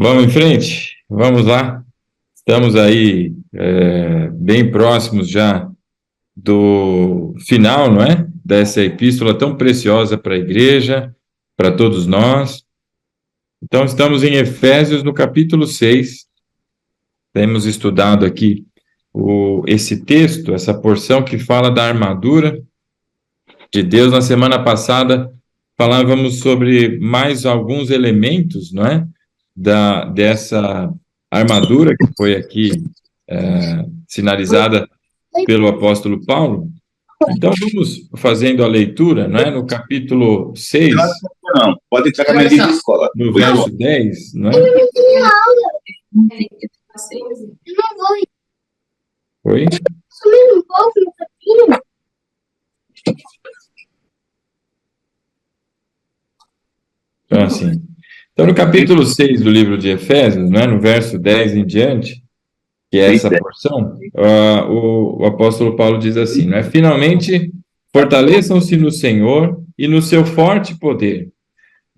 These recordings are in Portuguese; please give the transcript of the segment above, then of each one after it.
Vamos em frente? Vamos lá. Estamos aí bem próximos já do final, não é? Dessa epístola tão preciosa para a igreja, para todos nós. Então, estamos em Efésios, no capítulo 6. Temos estudado aqui esse texto, essa porção que fala da armadura de Deus. Na semana passada, falávamos sobre mais alguns elementos, não é? Dessa armadura que foi aqui sinalizada pelo apóstolo Paulo. Então, vamos fazendo a leitura, não é? No capítulo 6, não, pode entregar minha vida de escola. no verso 10, não é? Oi? Sumindo um pouco no capinho. Assim. Então, no capítulo 6 do livro de Efésios, né, no verso 10 em diante, que é essa porção, o apóstolo Paulo diz assim, né? Finalmente, fortaleçam-se no Senhor e no seu forte poder.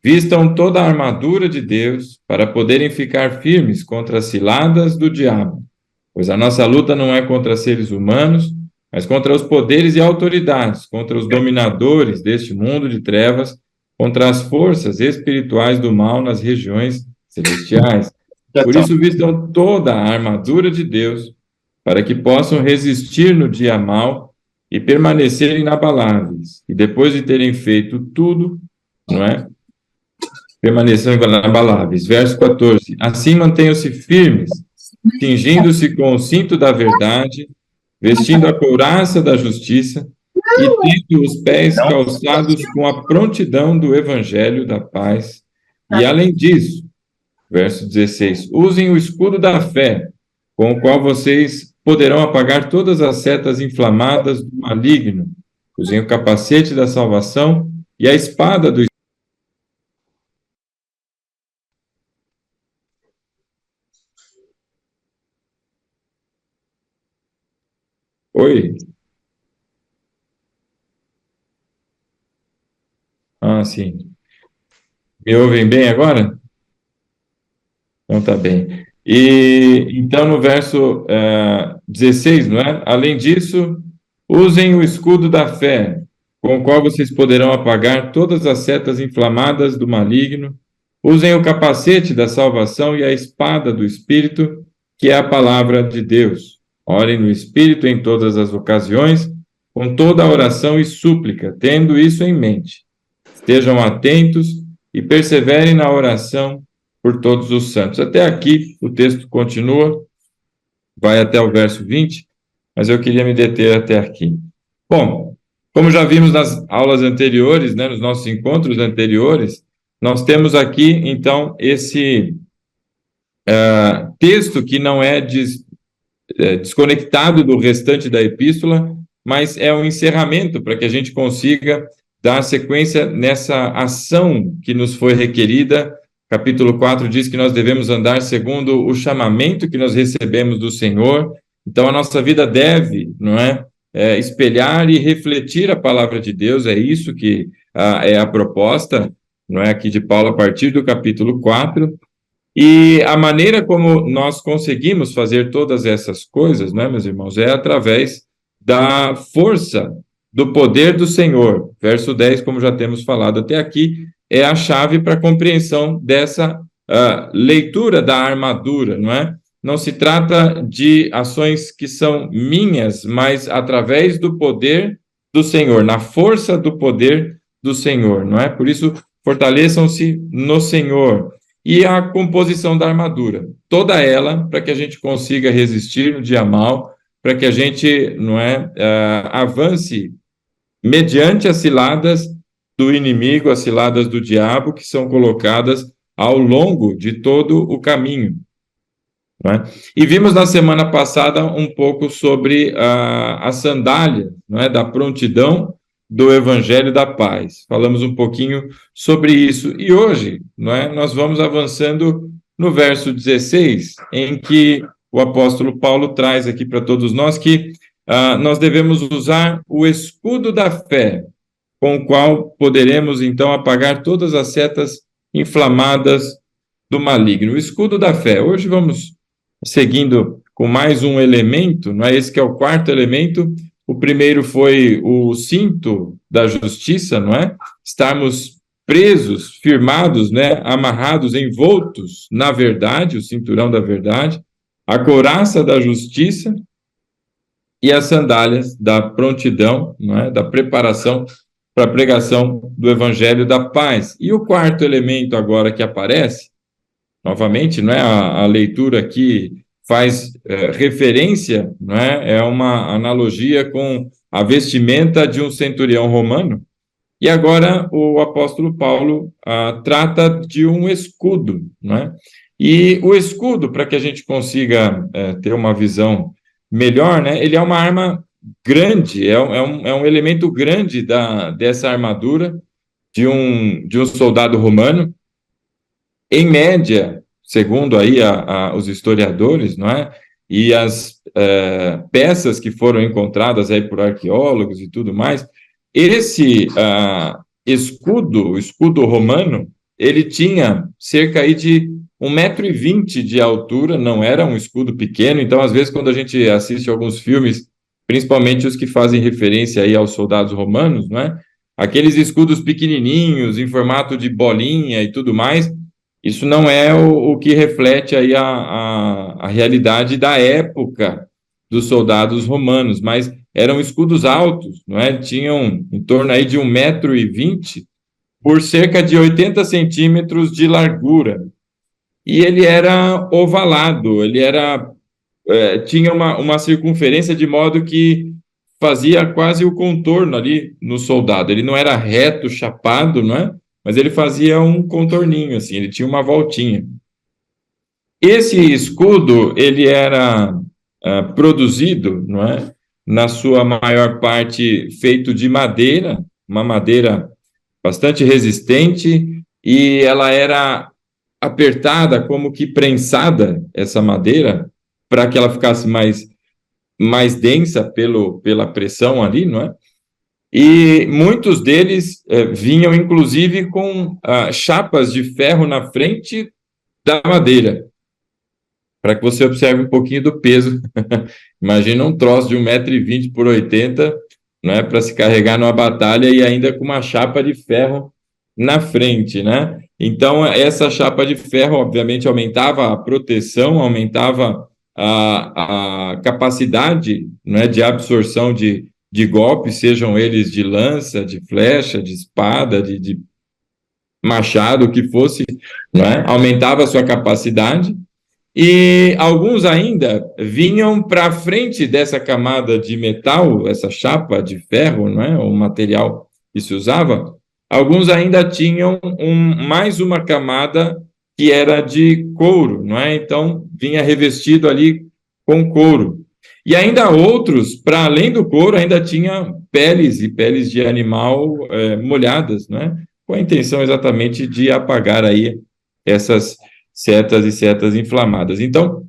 Vistam toda a armadura de Deus para poderem ficar firmes contra as ciladas do diabo, pois a nossa luta não é contra seres humanos, mas contra os poderes e autoridades, contra os dominadores deste mundo de trevas, contra as forças espirituais do mal nas regiões celestiais. Por isso, vistam toda a armadura de Deus, para que possam resistir no dia mau e permanecerem inabaláveis. E depois de terem feito tudo, não é? Permaneçam inabaláveis. Verso 14. Assim mantenham-se firmes, cingindo-se com o cinto da verdade, vestindo a couraça da justiça e tendo os pés calçados com a prontidão do evangelho da paz. E além disso, verso 16, usem o escudo da fé, com o qual vocês poderão apagar todas as setas inflamadas do maligno. Usem o capacete da salvação e a espada do Oi? Ah, sim. Me ouvem bem agora? Então tá bem. E então no verso 16, não é? Além disso, usem o escudo da fé, com o qual vocês poderão apagar todas as setas inflamadas do maligno. Usem o capacete da salvação e a espada do Espírito, que é a palavra de Deus. Orem no Espírito em todas as ocasiões, com toda a oração e súplica, tendo isso em mente. Estejam atentos e perseverem na oração por todos os santos. Até aqui o texto continua, vai até o verso 20, mas eu queria me deter até aqui. Bom, como já vimos nas aulas anteriores, né, nos nossos encontros anteriores, nós temos aqui, então, esse texto que não é desconectado do restante da epístola, mas é um encerramento para que a gente consiga dar sequência nessa ação que nos foi requerida. Capítulo 4 diz que nós devemos andar segundo o chamamento que nós recebemos do Senhor. Então, a nossa vida deve, não é, espelhar e refletir a palavra de Deus. É isso que é a proposta, não é, aqui de Paulo, a partir do capítulo 4. E a maneira como nós conseguimos fazer todas essas coisas, né, meus irmãos, é através da força do poder do Senhor. Verso 10, como já temos falado até aqui, é a chave para a compreensão dessa leitura da armadura, não é? Não se trata de ações que são minhas, mas através do poder do Senhor, na força do poder do Senhor, não é? Por isso, fortaleçam-se no Senhor. E a composição da armadura, toda ela, para que a gente consiga resistir no dia mau, para que a gente, não é, avance mediante as ciladas do inimigo, as ciladas do diabo, que são colocadas ao longo de todo o caminho. Não é? E vimos na semana passada um pouco sobre a sandália, não é, da prontidão do Evangelho da Paz. Falamos um pouquinho sobre isso. E hoje, não é, nós vamos avançando no verso 16, em que o apóstolo Paulo traz aqui para todos nós que nós devemos usar o escudo da fé, com o qual poderemos, então, apagar todas as setas inflamadas do maligno, o escudo da fé. Hoje vamos seguindo com mais um elemento, não é? Esse que é o quarto elemento. O primeiro foi o cinto da justiça, não é? Estarmos presos, firmados, né? Amarrados, envoltos na verdade, o cinturão da verdade, a couraça da justiça e as sandálias da prontidão, não é? Da preparação para a pregação do evangelho da paz. E o quarto elemento agora que aparece, novamente, não é? A leitura aqui faz referência, não é? É uma analogia com a vestimenta de um centurião romano. E agora o apóstolo Paulo trata de um escudo, não é? E o escudo, para que a gente consiga ter uma visão melhor, né? Ele é uma arma grande, é um elemento grande dessa armadura de um soldado romano. Em média, segundo aí os historiadores, não é? E as peças que foram encontradas aí por arqueólogos e tudo mais, esse escudo, o escudo romano, ele tinha cerca aí de 1,20 m de altura, não era um escudo pequeno, então às vezes quando a gente assiste alguns filmes, principalmente os que fazem referência aí aos soldados romanos, não é? Aqueles escudos pequenininhos, em formato de bolinha e tudo mais, isso não é o que reflete aí a realidade da época dos soldados romanos, mas eram escudos altos, não é? Tinham em torno aí de 1,20 m por cerca de 80 centímetros de largura. E ele era ovalado, ele tinha uma circunferência de modo que fazia quase o contorno ali no soldado. Ele não era reto, chapado, não é? Mas ele fazia um contorninho, assim, ele tinha uma voltinha. Esse escudo, ele era produzido, não é? Na sua maior parte feito de madeira, uma madeira bastante resistente, e ela era apertada, como que prensada, essa madeira, para que ela ficasse mais densa pela pressão ali, não é? E muitos deles vinham, inclusive, com chapas de ferro na frente da madeira, para que você observe um pouquinho do peso. Imagina um troço de 1,20 m por 80 m, não é, para se carregar numa batalha e ainda com uma chapa de ferro na frente, né? Então, essa chapa de ferro, obviamente, aumentava a proteção, aumentava a capacidade, não é, de absorção de golpes, sejam eles de lança, de flecha, de espada, de machado, o que fosse, não é? Aumentava a sua capacidade. E alguns ainda vinham para frente dessa camada de metal, essa chapa de ferro, não é? O material que se usava. Alguns ainda tinham mais uma camada que era de couro, não é? Então, vinha revestido ali com couro. E ainda outros, para além do couro, ainda tinha peles e peles de animal molhadas, não é? Com a intenção exatamente de apagar aí essas setas e setas inflamadas. Então,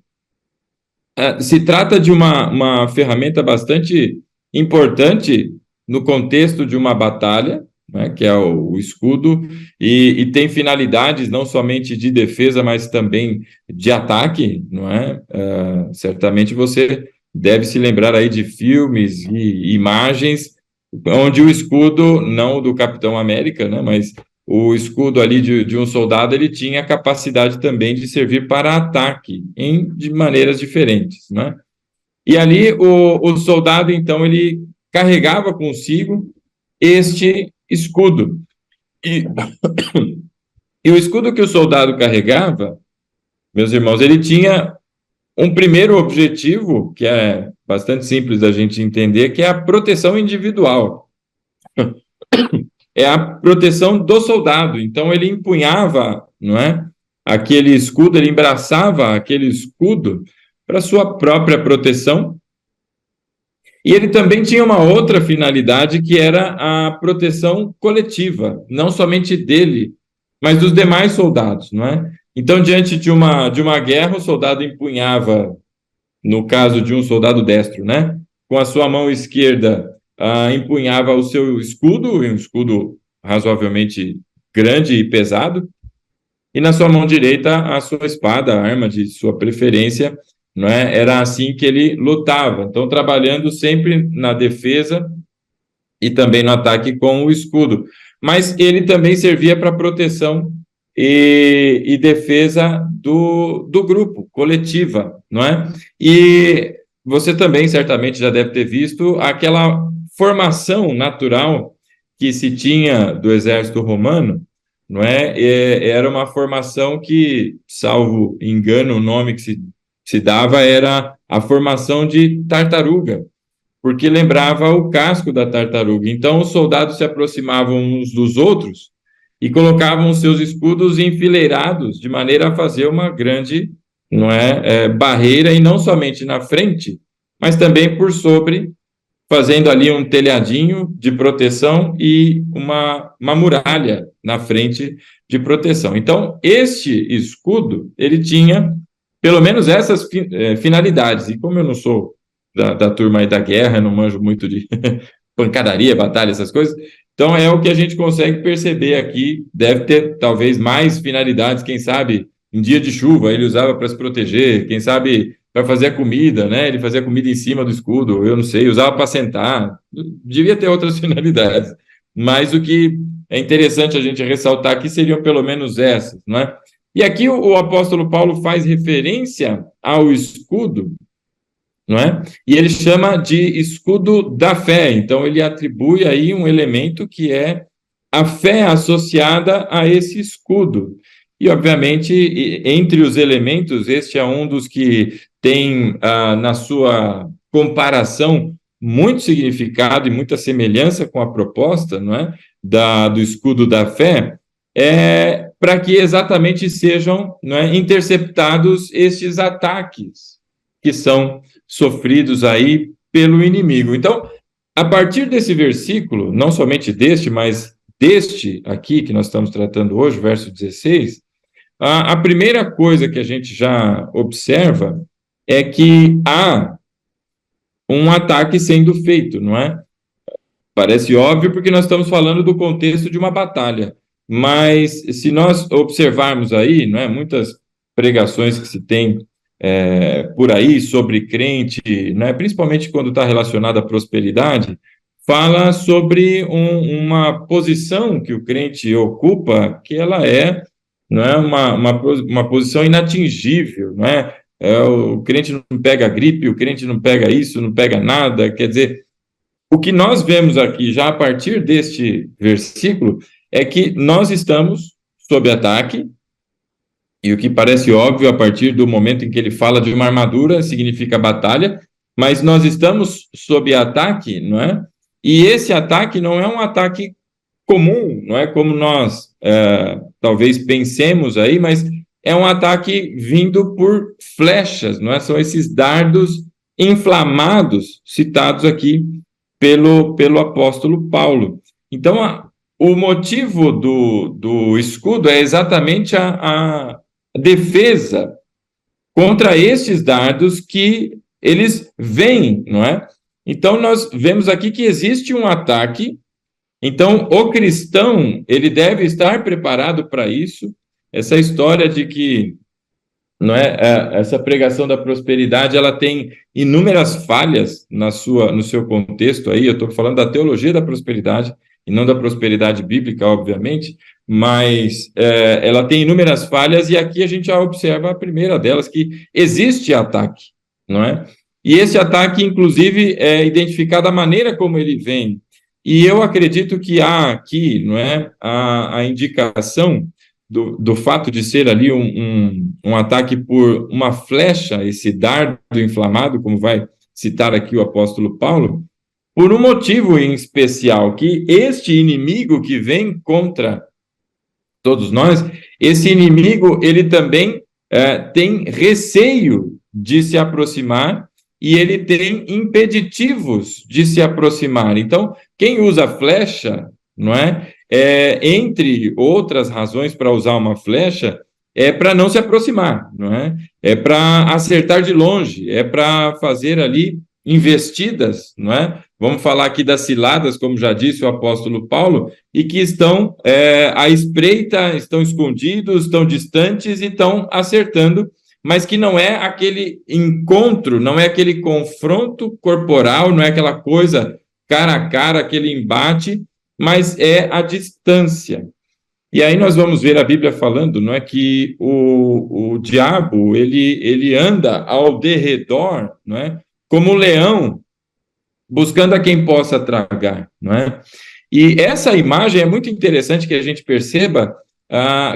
se trata de uma ferramenta bastante importante no contexto de uma batalha, né, que é o escudo, e tem finalidades não somente de defesa, mas também de ataque, não é? Certamente você deve se lembrar aí de filmes e imagens onde o escudo, não do Capitão América, né, mas o escudo ali de um soldado, ele tinha a capacidade também de servir para ataque de maneiras diferentes, né? E ali o soldado, então, ele carregava consigo este escudo. E o escudo que o soldado carregava, meus irmãos, ele tinha um primeiro objetivo, que é bastante simples da gente entender, que é a proteção individual. É a proteção do soldado. Então, ele empunhava, não é? Aquele escudo, ele embraçava aquele escudo para sua própria proteção. E ele também tinha uma outra finalidade, que era a proteção coletiva, não somente dele, mas dos demais soldados, não é? Então, diante de uma guerra, o soldado empunhava, no caso de um soldado destro, né? Com a sua mão esquerda, empunhava o seu escudo, um escudo razoavelmente grande e pesado, e na sua mão direita a sua espada, a arma de sua preferência, não é? Era assim que ele lutava. Então, trabalhando sempre na defesa e também no ataque com o escudo. Mas ele também servia para proteção e defesa do grupo, coletiva, não é? E você também certamente já deve ter visto aquela formação natural que se tinha do exército romano, não é? Era uma formação que, salvo engano, o nome que se dava era a formação de tartaruga, porque lembrava o casco da tartaruga. Então, os soldados se aproximavam uns dos outros e colocavam os seus escudos enfileirados, de maneira a fazer uma grande, não é, barreira, e não somente na frente, mas também por sobre, fazendo ali um telhadinho de proteção e uma muralha na frente de proteção. Então, este escudo, ele tinha pelo menos essas finalidades. E como eu não sou da turma aí da guerra, não manjo muito de pancadaria, batalha, essas coisas, então é o que a gente consegue perceber aqui. Deve ter talvez mais finalidades, quem sabe em dia de chuva ele usava para se proteger, quem sabe para fazer a comida, né? Ele fazia comida em cima do escudo, eu não sei, usava para sentar, devia ter outras finalidades, mas o que é interessante a gente ressaltar aqui seriam pelo menos essas, não é? E aqui o apóstolo Paulo faz referência ao escudo, não é? E ele chama de escudo da fé. Então, ele atribui aí um elemento que é a fé associada a esse escudo. E, obviamente, entre os elementos, este é um dos que tem, na sua comparação, muito significado e muita semelhança com a proposta, não é? Do escudo da fé, para que exatamente sejam, não é, interceptados estes ataques que são sofridos aí pelo inimigo. Então, a partir desse versículo, não somente deste, mas deste aqui que nós estamos tratando hoje, verso 16, a primeira coisa que a gente já observa é que há um ataque sendo feito, não é? Parece óbvio porque nós estamos falando do contexto de uma batalha, mas se nós observarmos aí, não é, muitas pregações que se tem por aí sobre crente, né, principalmente quando está relacionado à prosperidade, fala sobre uma posição que o crente ocupa, que ela não é uma posição inatingível, não é? O crente não pega gripe, o crente não pega isso, não pega nada, quer dizer, o que nós vemos aqui, já a partir deste versículo, é que nós estamos sob ataque, e o que parece óbvio a partir do momento em que ele fala de uma armadura, significa batalha, mas nós estamos sob ataque, não é? E esse ataque não é um ataque comum, não é como nós talvez pensemos aí, mas é um ataque vindo por flechas, não é? São esses dardos inflamados citados aqui pelo apóstolo Paulo. Então, o motivo do escudo é exatamente a defesa contra estes dardos que eles vêm, não é? Então, nós vemos aqui que existe um ataque. Então, o cristão, ele deve estar preparado para isso. Essa história de que, não é, essa pregação da prosperidade, ela tem inúmeras falhas no seu contexto aí. Eu estou falando da teologia da prosperidade e não da prosperidade bíblica, obviamente, mas ela tem inúmeras falhas, e aqui a gente já observa a primeira delas, que existe ataque, não é? E esse ataque, inclusive, é identificado a maneira como ele vem. E eu acredito que há aqui, não é, a indicação do fato de ser ali um ataque por uma flecha, esse dardo inflamado, como vai citar aqui o apóstolo Paulo, por um motivo em especial, que este inimigo que vem contra todos nós, esse inimigo, ele também tem receio de se aproximar, e ele tem impeditivos de se aproximar. Então, quem usa flecha, não é? Entre outras razões para usar uma flecha, é para não se aproximar, não é? É para acertar de longe, é para fazer ali investidas, não é? vamos falar aqui das ciladas, como já disse o apóstolo Paulo, e que estão à espreita, estão escondidos, estão distantes e estão acertando, mas que não é aquele encontro, não é aquele confronto corporal, não é aquela coisa cara a cara, aquele embate, mas é a distância. E aí nós vamos ver a Bíblia falando, não é, que o diabo, ele anda ao derredor, não é, como um leão, buscando a quem possa tragar, não é? E essa imagem é muito interessante que a gente perceba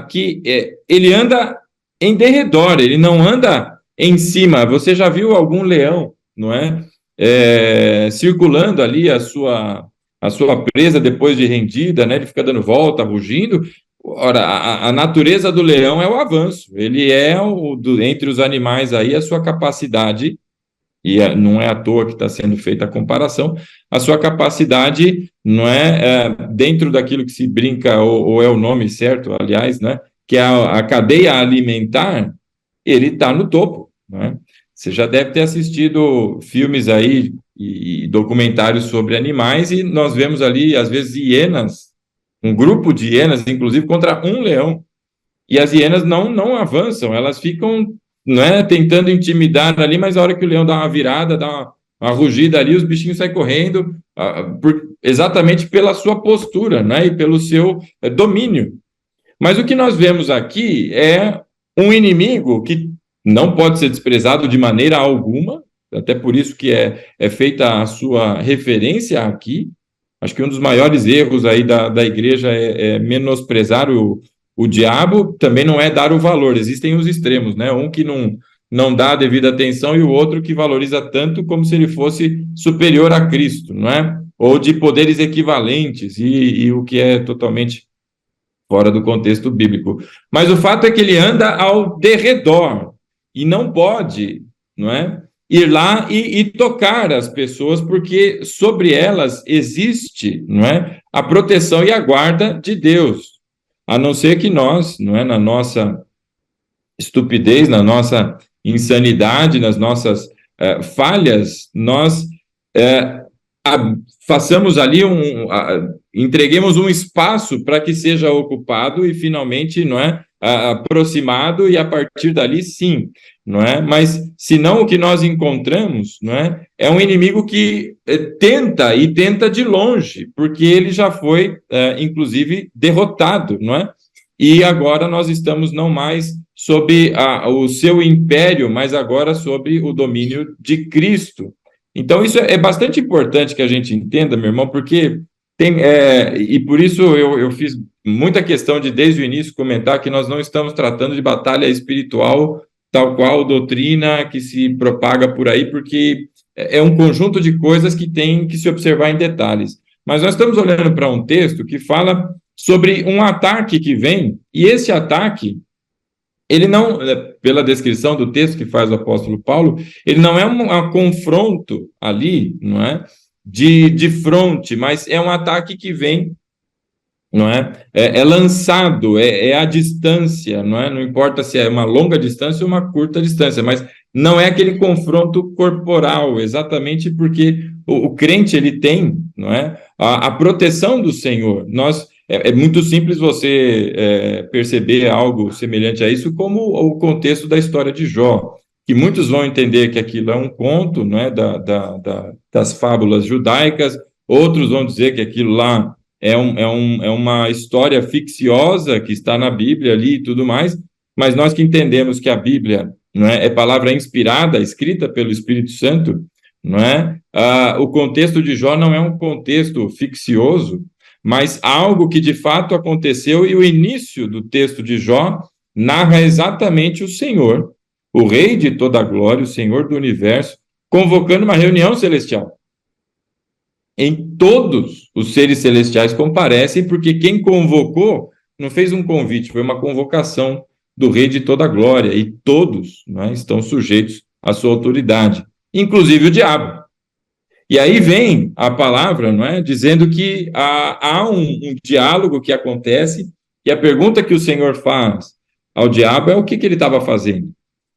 que ele anda em derredor, ele não anda em cima. Você já viu algum leão, não é? Circulando ali a sua presa depois de rendida, né? Ele fica dando volta, rugindo. Ora, a natureza do leão é o avanço. Ele é, entre os animais aí, a sua capacidade, e não é à toa que está sendo feita a comparação, a sua capacidade, não dentro daquilo que se brinca, ou é o nome certo, aliás, né? Que é a cadeia alimentar, ele está no topo, não é? Você já deve ter assistido filmes aí e documentários sobre animais, e nós vemos ali, às vezes, hienas, um grupo de hienas, inclusive, contra um leão. E as hienas não avançam, elas ficam, tentando intimidar ali, mas a hora que o leão dá uma virada, dá uma rugida ali, os bichinhos saem correndo, exatamente pela sua postura, né, e pelo seu domínio. Mas o que nós vemos aqui é um inimigo que não pode ser desprezado de maneira alguma, até por isso que é feita a sua referência aqui. Acho que um dos maiores erros aí da igreja é menosprezar o diabo, também não é dar o valor. Existem os extremos, né? Um que não dá a devida atenção e o outro que valoriza tanto como se ele fosse superior a Cristo, não é? Ou de poderes equivalentes, e o que é totalmente fora do contexto bíblico. Mas o fato é que ele anda ao derredor e não pode, não é, ir lá e tocar as pessoas, porque sobre elas existe, não é, a proteção e a guarda de Deus. A não ser que nós, não é, na nossa estupidez, na nossa insanidade, nas nossas falhas, nós façamos ali entreguemos um espaço para que seja ocupado e finalmente, não é, aproximado, e a partir dali sim, não é? Mas senão o que nós encontramos, não é um inimigo que tenta de longe, porque ele já foi inclusive derrotado, não é? E agora nós estamos não mais sob o seu império, mas agora sob o domínio de Cristo. Então, isso é bastante importante que a gente entenda, meu irmão, porque e por isso eu fiz muita questão de, desde o início, comentar que nós não estamos tratando de batalha espiritual, tal qual doutrina que se propaga por aí, porque é um conjunto de coisas que tem que se observar em detalhes. Mas nós estamos olhando para um texto que fala sobre um ataque que vem, e esse ataque, ele não, pela descrição do texto que faz o apóstolo Paulo, ele não é um confronto ali, não é, de fronte, mas é um ataque que vem, não é, lançado, à distância, não é, não importa se é uma longa distância ou uma curta distância, mas não é aquele confronto corporal, exatamente porque o crente, ele tem, não é, a proteção do Senhor. É muito simples você perceber algo semelhante a isso, como o contexto da história de Jó, que muitos vão entender que aquilo é um conto, não é, das fábulas judaicas, outros vão dizer que aquilo lá é uma história ficciosa que está na Bíblia ali e tudo mais, mas nós que entendemos que a Bíblia, não é palavra inspirada, escrita pelo Espírito Santo, não é? O contexto de Jó não é um contexto ficcioso, mas algo que de fato aconteceu, e o início do texto de Jó narra exatamente o Senhor, o Rei de toda a glória, o Senhor do universo, convocando uma reunião celestial. Em todos os seres celestiais comparecem, porque quem convocou não fez um convite, foi uma convocação do Rei de toda a glória, e todos, não é, estão sujeitos à sua autoridade, inclusive o diabo. E aí vem a palavra, não é, dizendo que há um diálogo que acontece, e a pergunta que o Senhor faz ao diabo é o que ele estava fazendo.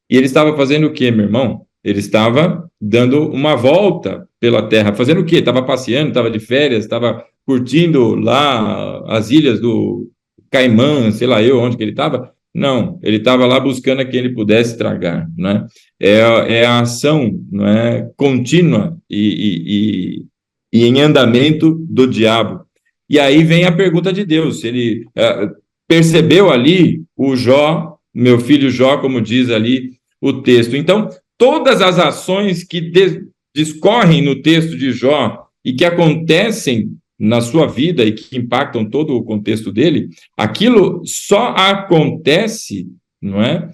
E ele estava fazendo o quê, meu irmão? Ele estava dando uma volta pela terra. Fazendo o quê? Estava passeando, estava de férias, estava curtindo lá as ilhas do Caimã, sei lá eu onde que ele estava. Não, ele estava lá buscando a quem ele pudesse tragar, né? É a ação, não é, contínua e em andamento do diabo. E aí vem a pergunta de Deus, ele percebeu ali o Jó, meu filho Jó, como diz ali o texto. Então, todas as ações que discorrem no texto de Jó e que acontecem na sua vida e que impactam todo o contexto dele, aquilo só acontece, não é,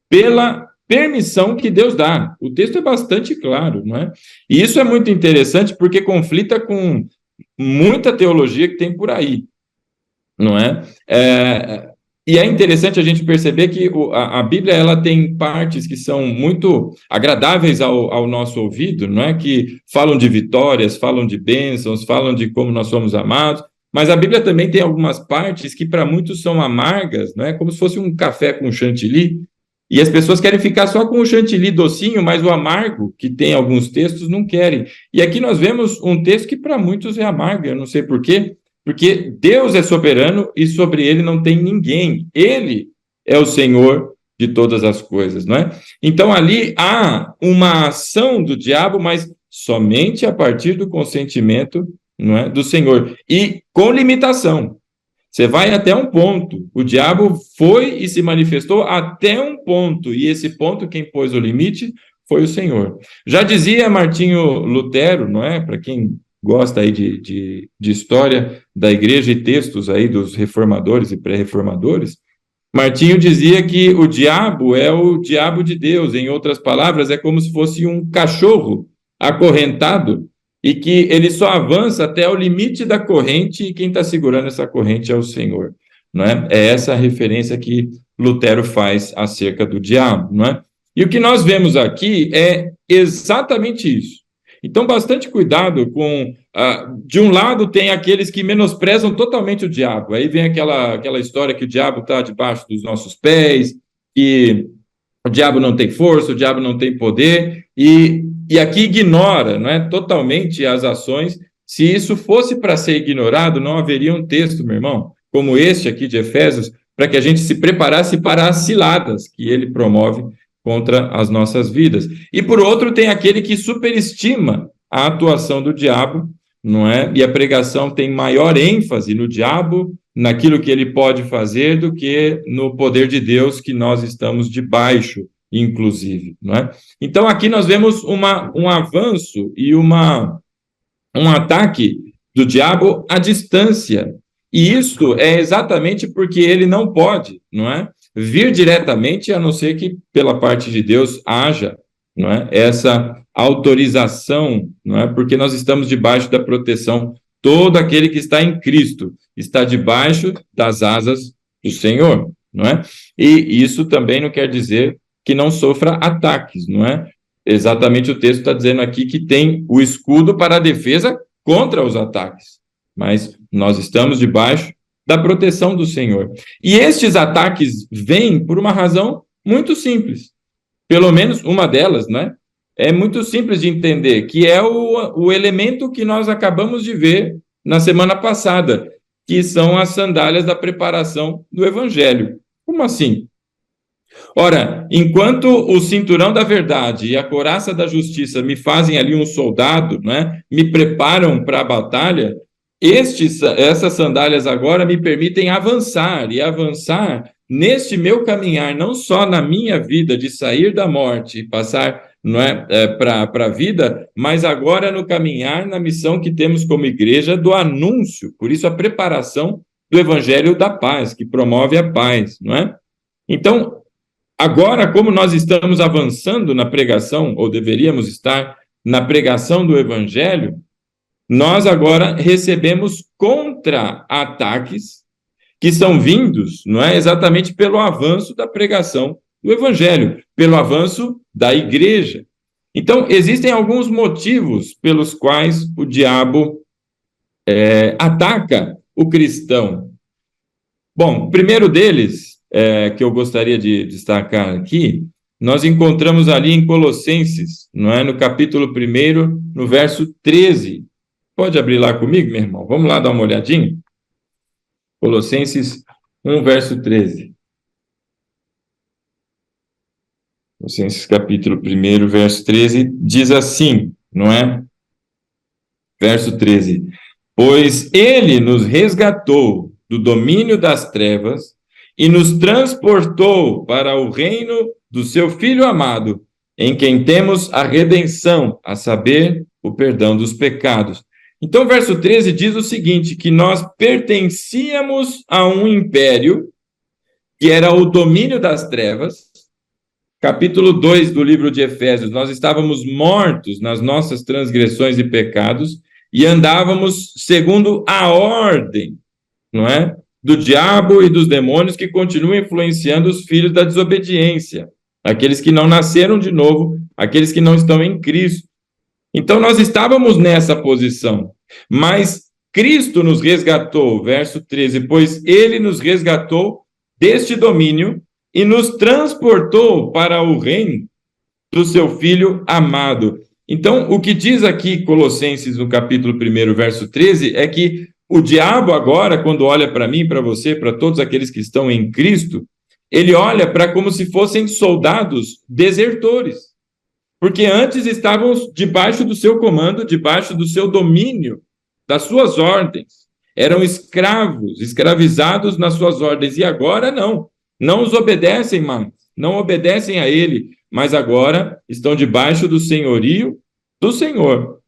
pela permissão que Deus dá. O texto é bastante claro, não é? E isso é muito interessante porque conflita com muita teologia que tem por aí, não é? E é interessante a gente perceber que a Bíblia ela tem partes que são muito agradáveis ao nosso ouvido, não é? Que falam de vitórias, falam de bênçãos, falam de como nós somos amados, mas a Bíblia também tem algumas partes que para muitos são amargas, não é? Como se fosse um café com chantilly, e as pessoas querem ficar só com o chantilly docinho, mas o amargo, que tem alguns textos, não querem. E aqui nós vemos um texto que para muitos é amargo, eu não sei por quê, porque Deus é soberano e sobre ele não tem ninguém. Ele é o Senhor de todas as coisas, não é? Então ali há uma ação do diabo, mas somente a partir do consentimento, não é, do Senhor. E com limitação. Você vai até um ponto. O diabo foi e se manifestou até um ponto. E esse ponto, quem pôs o limite, foi o Senhor. Já dizia Martinho Lutero, não é? Para quem gosta aí de história da igreja e textos aí dos reformadores e pré-reformadores, Martinho dizia que o diabo é o diabo de Deus. Em outras palavras, é como se fosse um cachorro acorrentado e que ele só avança até o limite da corrente e quem está segurando essa corrente é o Senhor. Não é? É essa a referência que Lutero faz acerca do diabo. Não é? E o que nós vemos aqui é exatamente isso. Então, bastante cuidado com... de um lado, tem aqueles que menosprezam totalmente o diabo. Aí vem aquela história que o diabo está debaixo dos nossos pés, que o diabo não tem força, o diabo não tem poder, e aqui ignora, não é, totalmente as ações. Se isso fosse para ser ignorado, não haveria um texto, meu irmão, como este aqui de Efésios, para que a gente se preparasse para as ciladas que ele promove contra as nossas vidas. E, por outro, tem aquele que superestima a atuação do diabo, não é? E a pregação tem maior ênfase no diabo, naquilo que ele pode fazer, do que no poder de Deus que nós estamos debaixo, inclusive, não é? Então, aqui nós vemos um avanço e um ataque do diabo à distância. E isso é exatamente porque ele não pode, não é? Vir diretamente, a não ser que pela parte de Deus haja, não é? Essa autorização, não é? Porque nós estamos debaixo da proteção. Todo aquele que está em Cristo está debaixo das asas do Senhor, não é? E isso também não quer dizer que não sofra ataques, não é? Exatamente o texto está dizendo aqui que tem o escudo para a defesa contra os ataques, mas nós estamos debaixo da proteção do Senhor. E estes ataques vêm por uma razão muito simples, pelo menos uma delas, né? É muito simples de entender, que é o elemento que nós acabamos de ver na semana passada, que são as sandálias da preparação do Evangelho. Como assim? Ora, enquanto o cinturão da verdade e a couraça da justiça me fazem ali um soldado, né? Me preparam para a batalha, essas sandálias agora me permitem avançar, e avançar neste meu caminhar, não só na minha vida de sair da morte e passar, não é, para a vida, mas agora no caminhar na missão que temos como igreja do anúncio, por isso a preparação do evangelho da paz, que promove a paz, não é? Então, agora, como nós estamos avançando na pregação, ou deveríamos estar na pregação do evangelho, nós agora recebemos contra-ataques que são vindos, não é, exatamente pelo avanço da pregação do evangelho, pelo avanço da igreja. Então, existem alguns motivos pelos quais o diabo ataca o cristão. Bom, o primeiro deles, que eu gostaria de destacar aqui, nós encontramos ali em Colossenses, não é? No capítulo 1, no verso 13. Pode abrir lá comigo, meu irmão? Vamos lá dar uma olhadinha? Colossenses 1, verso 13. Colossenses capítulo 1, verso 13, diz assim, não é? Verso 13. Pois ele nos resgatou do domínio das trevas e nos transportou para o reino do seu Filho amado, em quem temos a redenção, a saber, o perdão dos pecados. Então, o verso 13 diz o seguinte, que nós pertencíamos a um império que era o domínio das trevas. Capítulo 2 do livro de Efésios, nós estávamos mortos nas nossas transgressões e pecados e andávamos segundo a ordem, não é? Do diabo e dos demônios que continuam influenciando os filhos da desobediência, aqueles que não nasceram de novo, aqueles que não estão em Cristo. Então, nós estávamos nessa posição, mas Cristo nos resgatou, verso 13, pois ele nos resgatou deste domínio e nos transportou para o reino do seu Filho amado. Então, o que diz aqui Colossenses, no capítulo 1, verso 13, é que o diabo agora, quando olha para mim, para você, para todos aqueles que estão em Cristo, ele olha para como se fossem soldados desertores. Porque antes estávamos debaixo do seu comando, debaixo do seu domínio, das suas ordens. Eram escravos, escravizados nas suas ordens. E agora não. Não os obedecem mais, não obedecem a ele, mas agora estão debaixo do senhorio do Senhor,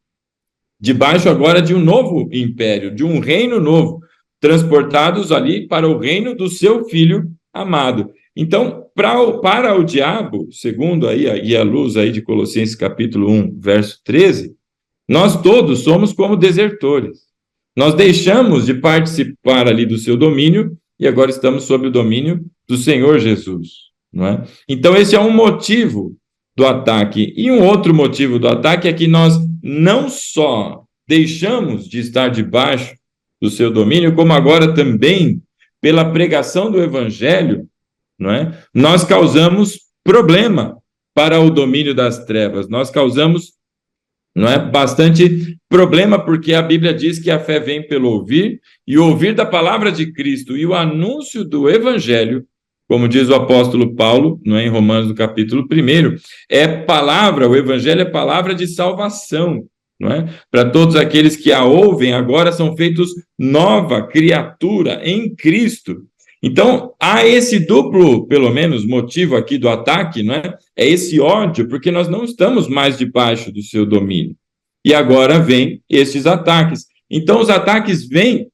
debaixo agora de um novo império, de um reino novo, transportados ali para o reino do seu Filho amado. Então, para o diabo, segundo aí, e a luz aí de Colossenses capítulo 1, verso 13, nós todos somos como desertores. Nós deixamos de participar ali do seu domínio e agora estamos sob o domínio do Senhor Jesus, não é? Então, esse é um motivo do ataque. E um outro motivo do ataque é que nós não só deixamos de estar debaixo do seu domínio, como agora também, pela pregação do Evangelho, não é? Nós causamos problema para o domínio das trevas. Nós causamos, não é, bastante problema, porque a Bíblia diz que a fé vem pelo ouvir, e o ouvir da palavra de Cristo e o anúncio do Evangelho, como diz o apóstolo Paulo, não é, em Romanos, no capítulo 1, é palavra, o Evangelho é palavra de salvação, não é? Para todos aqueles que a ouvem, agora são feitos nova criatura em Cristo. Então, há esse duplo, pelo menos, motivo aqui do ataque, não é? É esse ódio, porque nós não estamos mais debaixo do seu domínio. E agora vem esses ataques. Então, os ataques vêm,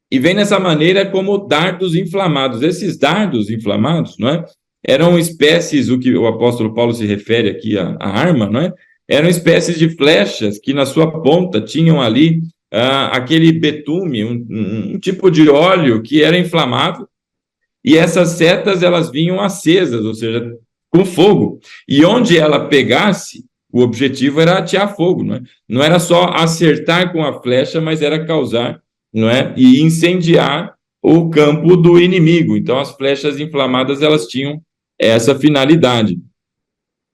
e vêm nessa maneira como dardos inflamados. Esses dardos inflamados, não é? Eram espécies, o que o apóstolo Paulo se refere aqui à arma, não é? Eram espécies de flechas que na sua ponta tinham ali aquele betume, um tipo de óleo que era inflamável, e essas setas elas vinham acesas, ou seja, com fogo. E onde ela pegasse, o objetivo era atear fogo, não é? Não era só acertar com a flecha, mas era causar, não é? E incendiar o campo do inimigo. Então, as flechas inflamadas, elas tinham essa finalidade.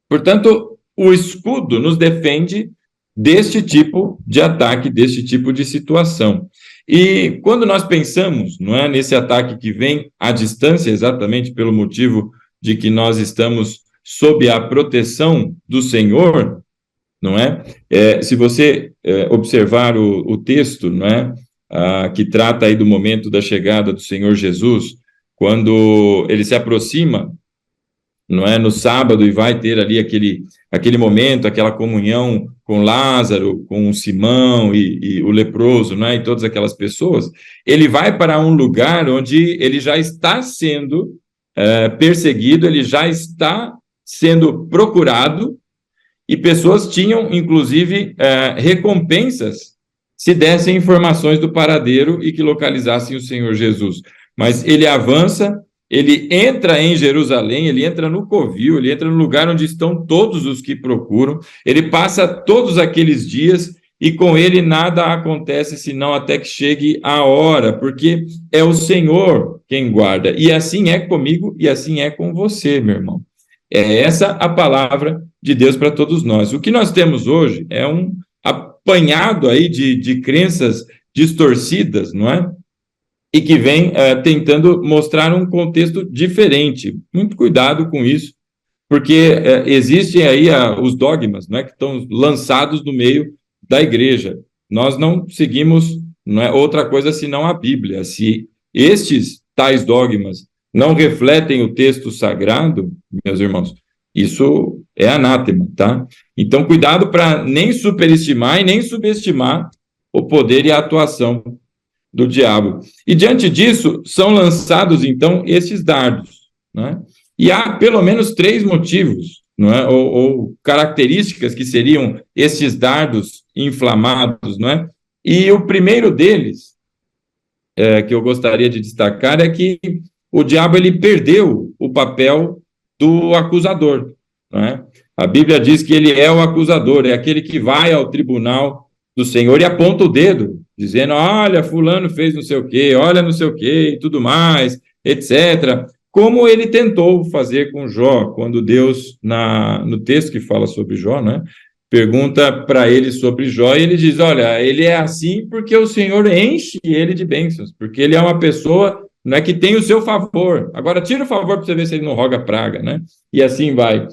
Portanto, o escudo nos defende deste tipo de ataque, deste tipo de situação. E quando nós pensamos, não é, nesse ataque que vem à distância, exatamente pelo motivo de que nós estamos sob a proteção do Senhor, não é? Se você observar o texto, não é, que trata aí do momento da chegada do Senhor Jesus, quando ele se aproxima, não é, no sábado, e vai ter ali aquele momento, aquela comunhão com Lázaro, com Simão e o leproso, não é, e todas aquelas pessoas, ele vai para um lugar onde ele já está sendo perseguido, ele já está sendo procurado, e pessoas tinham, inclusive, recompensas se dessem informações do paradeiro e que localizassem o Senhor Jesus. Mas ele avança, ele entra em Jerusalém, ele entra no covil, ele entra no lugar onde estão todos os que procuram, ele passa todos aqueles dias e com ele nada acontece senão até que chegue a hora, porque é o Senhor quem guarda. E assim é comigo e assim é com você, meu irmão. É essa a palavra de Deus para todos nós. O que nós temos hoje é um apanhado aí de crenças distorcidas, não é? E que vem tentando mostrar um contexto diferente. Muito cuidado com isso, porque existem aí os dogmas, não é, que estão lançados no meio da igreja. Nós não seguimos, não é outra coisa senão a Bíblia. Se estes tais dogmas não refletem o texto sagrado, meus irmãos, isso é anátema, tá? Então, cuidado para nem superestimar e nem subestimar o poder e a atuação do diabo. E diante disso, são lançados, então, esses dardos, né? E há pelo menos 3 motivos, não é? Ou características que seriam esses dardos inflamados, não é? E o primeiro deles, que eu gostaria de destacar, é que o diabo ele perdeu o papel do acusador, não é? A Bíblia diz que ele é o acusador, é aquele que vai ao tribunal do Senhor e aponta o dedo, dizendo, olha, fulano fez não sei o quê, olha não sei o quê, e tudo mais, etc., como ele tentou fazer com Jó, quando Deus, no texto que fala sobre Jó, né, pergunta para ele sobre Jó, e ele diz, olha, ele é assim porque o Senhor enche ele de bênçãos, porque ele é uma pessoa, não é, que tem o seu favor. Agora, tira o favor para você ver se ele não roga praga, né? E assim vai.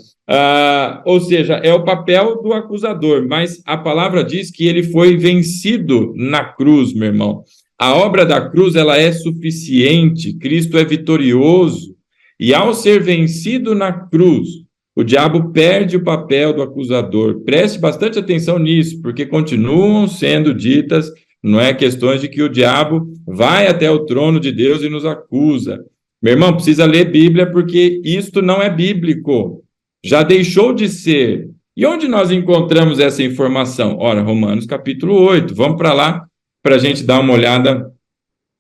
Ou seja, é o papel do acusador, mas a palavra diz que ele foi vencido na cruz, meu irmão. A obra da cruz, ela é suficiente, Cristo é vitorioso, e ao ser vencido na cruz, o diabo perde o papel do acusador. Preste bastante atenção nisso, porque continuam sendo ditas, não é, questões de que o diabo vai até o trono de Deus e nos acusa. Meu irmão, precisa ler Bíblia, porque isto não é bíblico. Já deixou de ser. E onde nós encontramos essa informação? Ora, Romanos capítulo 8. Vamos para lá, para a gente dar uma olhada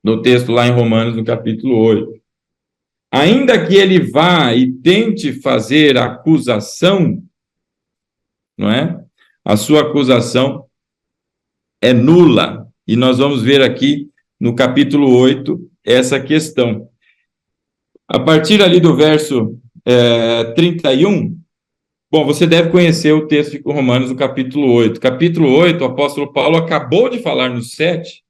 no texto lá em Romanos, no capítulo 8. Ainda que ele vá e tente fazer acusação, não é? A sua acusação é nula. E nós vamos ver aqui no capítulo 8 essa questão. A partir ali do verso 31, bom, você deve conhecer o texto de Romanos no capítulo 8. Capítulo 8, o apóstolo Paulo acabou de falar no 7,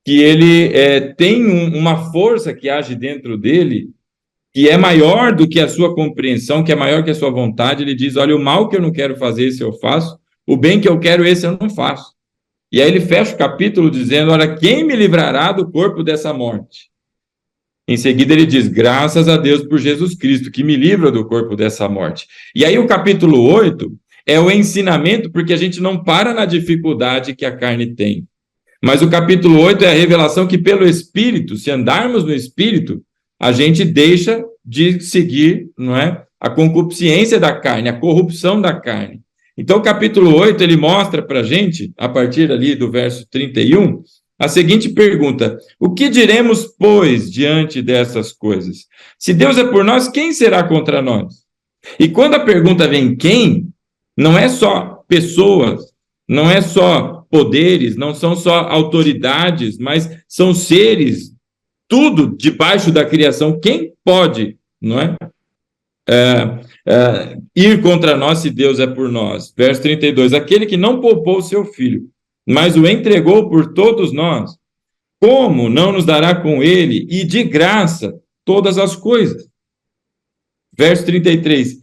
que ele tem uma força que age dentro dele, que é maior do que a sua compreensão, que é maior que a sua vontade. Ele diz, olha, o mal que eu não quero fazer, esse eu faço, o bem que eu quero, esse eu não faço. E aí ele fecha o capítulo dizendo, olha, quem me livrará do corpo dessa morte? Em seguida ele diz, graças a Deus por Jesus Cristo, que me livra do corpo dessa morte. E aí o capítulo 8 é o ensinamento, porque a gente não para na dificuldade que a carne tem. Mas o capítulo 8 é a revelação que pelo Espírito, se andarmos no Espírito, a gente deixa de seguir, não é, a concupiscência da carne, a corrupção da carne. Então o capítulo 8, ele mostra para a gente, a partir ali do verso 31, a seguinte pergunta: o que diremos, pois, diante dessas coisas? Se Deus é por nós, quem será contra nós? E quando a pergunta vem quem, não é só pessoas, não é só poderes, não são só autoridades, mas são seres, tudo debaixo da criação. Quem pode, não é? Ir contra nós se Deus é por nós? Verso 32, aquele que não poupou o seu filho, mas o entregou por todos nós, como não nos dará com ele e de graça todas as coisas? Verso 33,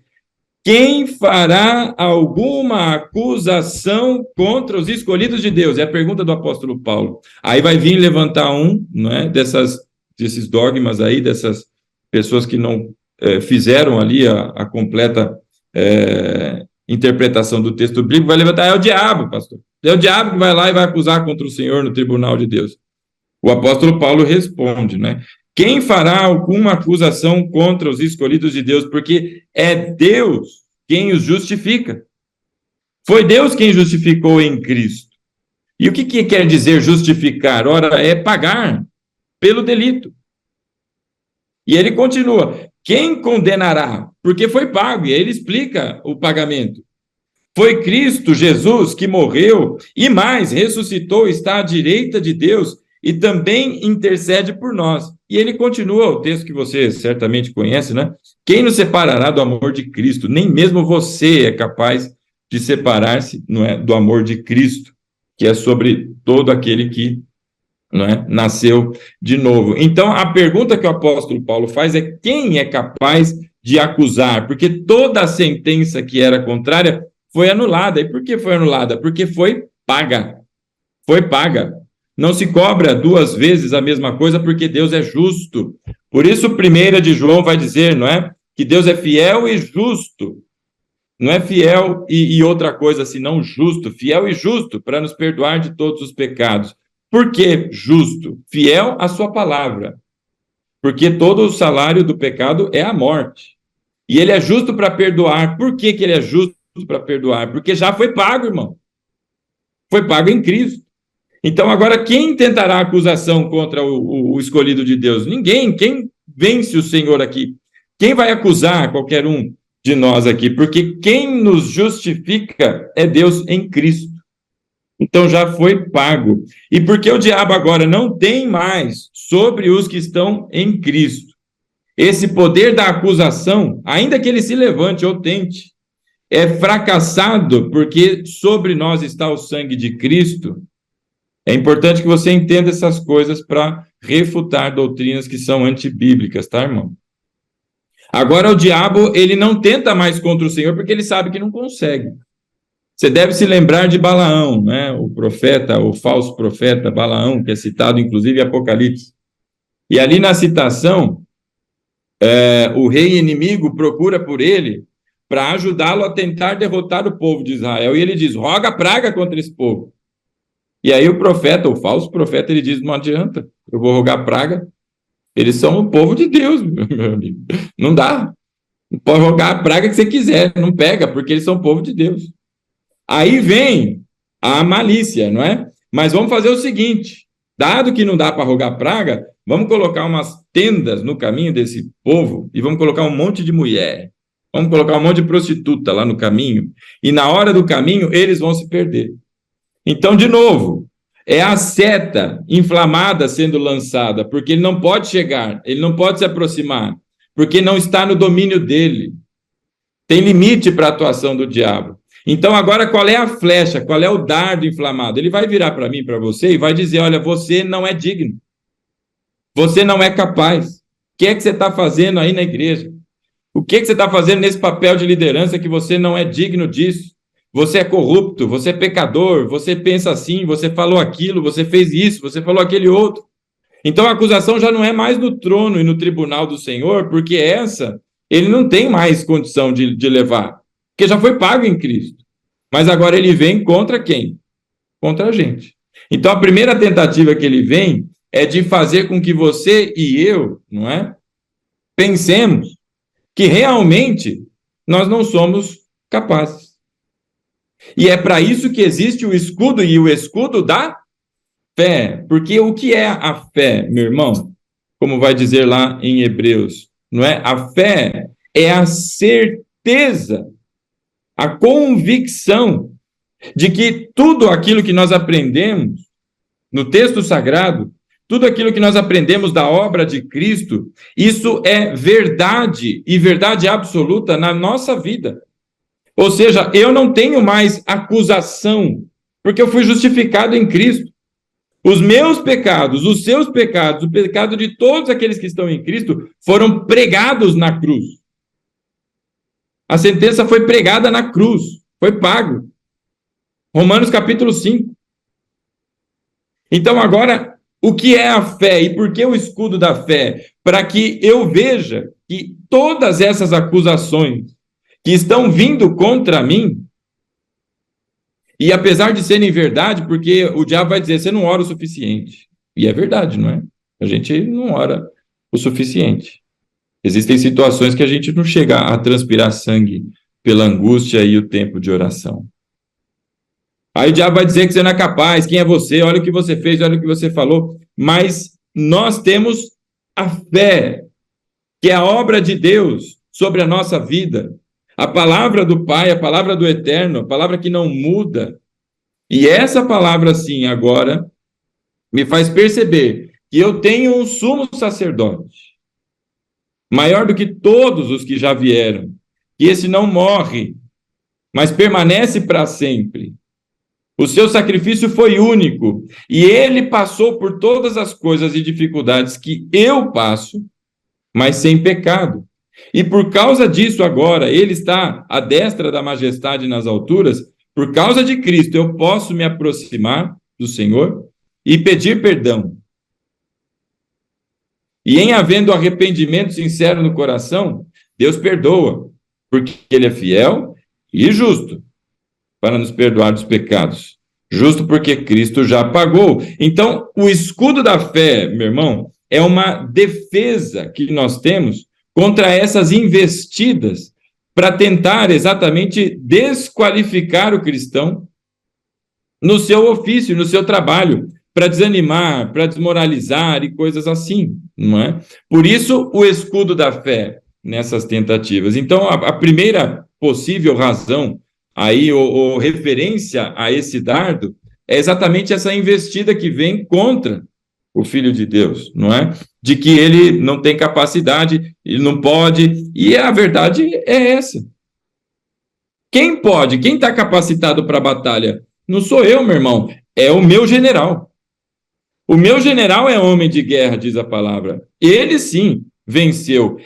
quem fará alguma acusação contra os escolhidos de Deus? É a pergunta do apóstolo Paulo. Aí vai vir levantar não é, desses dogmas aí, dessas pessoas que não fizeram ali a completa interpretação do texto bíblico, vai levantar, é o diabo, pastor. É o diabo que vai lá e vai acusar contra o Senhor no tribunal de Deus. O apóstolo Paulo responde, né? Quem fará alguma acusação contra os escolhidos de Deus? Porque é Deus quem os justifica. Foi Deus quem justificou em Cristo. E o que quer dizer justificar? Ora, é pagar pelo delito. E ele continua, quem condenará? Porque foi pago, e ele explica o pagamento. Foi Cristo Jesus que morreu e mais, ressuscitou, está à direita de Deus e também intercede por nós. E ele continua, o texto que você certamente conhece, né? Quem nos separará do amor de Cristo? Nem mesmo você é capaz de separar-se, não é, do amor de Cristo, que é sobre todo aquele que, não é, nasceu de novo. Então, a pergunta que o apóstolo Paulo faz é: quem é capaz de acusar? Porque toda a sentença que era contrária foi anulada. E por que foi anulada? Porque foi paga. Foi paga. Não se cobra duas vezes a mesma coisa, porque Deus é justo. Por isso, 1 de João vai dizer, não é? Que Deus é fiel e justo. Não é fiel e outra coisa, senão justo. Fiel e justo para nos perdoar de todos os pecados. Por que justo? Fiel à sua palavra. Porque todo o salário do pecado é a morte. E ele é justo para perdoar. Por que ele é justo para perdoar? Porque já foi pago, irmão. Foi pago em Cristo. Então, agora, quem tentará acusação contra o escolhido de Deus? Ninguém. Quem vence o Senhor aqui? Quem vai acusar qualquer um de nós aqui? Porque quem nos justifica é Deus em Cristo. Então, já foi pago. E porque o diabo agora não tem mais sobre os que estão em Cristo esse poder da acusação, ainda que ele se levante ou tente, é fracassado, porque sobre nós está o sangue de Cristo. É importante que você entenda essas coisas para refutar doutrinas que são antibíblicas, tá, irmão? Agora, o diabo, ele não tenta mais contra o Senhor, porque ele sabe que não consegue. Você deve se lembrar de Balaão, né? O profeta, o falso profeta Balaão, que é citado, inclusive, em Apocalipse. E ali na citação, o rei inimigo procura por ele para ajudá-lo a tentar derrotar o povo de Israel. E ele diz: roga praga contra esse povo. E aí o profeta, o falso profeta, ele diz: não adianta, eu vou rogar praga. Eles são o povo de Deus, meu amigo. Não dá. Pode rogar a praga que você quiser, não pega, porque eles são o povo de Deus. Aí vem a malícia, não é? Mas vamos fazer o seguinte: dado que não dá para rogar praga, vamos colocar umas tendas no caminho desse povo e vamos colocar um monte de mulher. Vamos colocar um monte de prostituta lá no caminho. E na hora do caminho, eles vão se perder. Então, de novo, é a seta inflamada sendo lançada, porque ele não pode chegar, ele não pode se aproximar, porque não está no domínio dele. Tem limite para a atuação do diabo. Então, agora, qual é a flecha? Qual é o dardo inflamado? Ele vai virar para mim, para você, e vai dizer: olha, você não é digno. Você não é capaz. O que é que você está fazendo aí na igreja? O que é que você está fazendo nesse papel de liderança que você não é digno disso? Você é corrupto, você é pecador, você pensa assim, você falou aquilo, você fez isso, você falou aquele outro. Então, a acusação já não é mais no trono e no tribunal do Senhor, porque essa ele não tem mais condição de levar, porque já foi pago em Cristo. Mas agora ele vem contra quem? Contra a gente. Então, a primeira tentativa que ele vem é de fazer com que você e eu, não é? Pensemos que realmente nós não somos capazes. E é para isso que existe o escudo e o escudo da fé. Porque o que é a fé, meu irmão? Como vai dizer lá em Hebreus, não é? A fé é a certeza, a convicção de que tudo aquilo que nós aprendemos no texto sagrado, tudo aquilo que nós aprendemos da obra de Cristo, isso é verdade e verdade absoluta na nossa vida. Ou seja, eu não tenho mais acusação, porque eu fui justificado em Cristo. Os meus pecados, os seus pecados, o pecado de todos aqueles que estão em Cristo foram pregados na cruz. A sentença foi pregada na cruz, foi pago. Romanos capítulo 5. Então agora, o que é a fé e por que o escudo da fé? Para que eu veja que todas essas acusações que estão vindo contra mim, e apesar de serem verdade, porque o diabo vai dizer: você não ora o suficiente. E é verdade, não é? A gente não ora o suficiente. Existem situações que a gente não chega a transpirar sangue pela angústia e o tempo de oração. Aí o diabo vai dizer que você não é capaz, quem é você, olha o que você fez, olha o que você falou. Mas nós temos a fé, que é a obra de Deus sobre a nossa vida. A palavra do Pai, a palavra do Eterno, a palavra que não muda. E essa palavra, sim, agora, me faz perceber que eu tenho um sumo sacerdote, maior do que todos os que já vieram, que esse não morre, mas permanece para sempre. O seu sacrifício foi único, e ele passou por todas as coisas e dificuldades que eu passo, mas sem pecado. E por causa disso agora, ele está à destra da majestade nas alturas. Por causa de Cristo, eu posso me aproximar do Senhor e pedir perdão. E em havendo arrependimento sincero no coração, Deus perdoa, porque ele é fiel e justo para nos perdoar dos pecados. Justo porque Cristo já pagou. Então, o escudo da fé, meu irmão, é uma defesa que nós temos contra essas investidas para tentar exatamente desqualificar o cristão no seu ofício, no seu trabalho, para desanimar, para desmoralizar e coisas assim, não é? Por isso, o escudo da fé nessas tentativas. Então, a primeira possível razão aí, ou referência a esse dardo, é exatamente essa investida que vem contra o Filho de Deus, não é? De que ele não tem capacidade, ele não pode, e a verdade é essa. Quem pode? Quem está capacitado para a batalha? Não sou eu, meu irmão, é o meu general. O meu general é homem de guerra, diz a palavra. Ele sim venceu.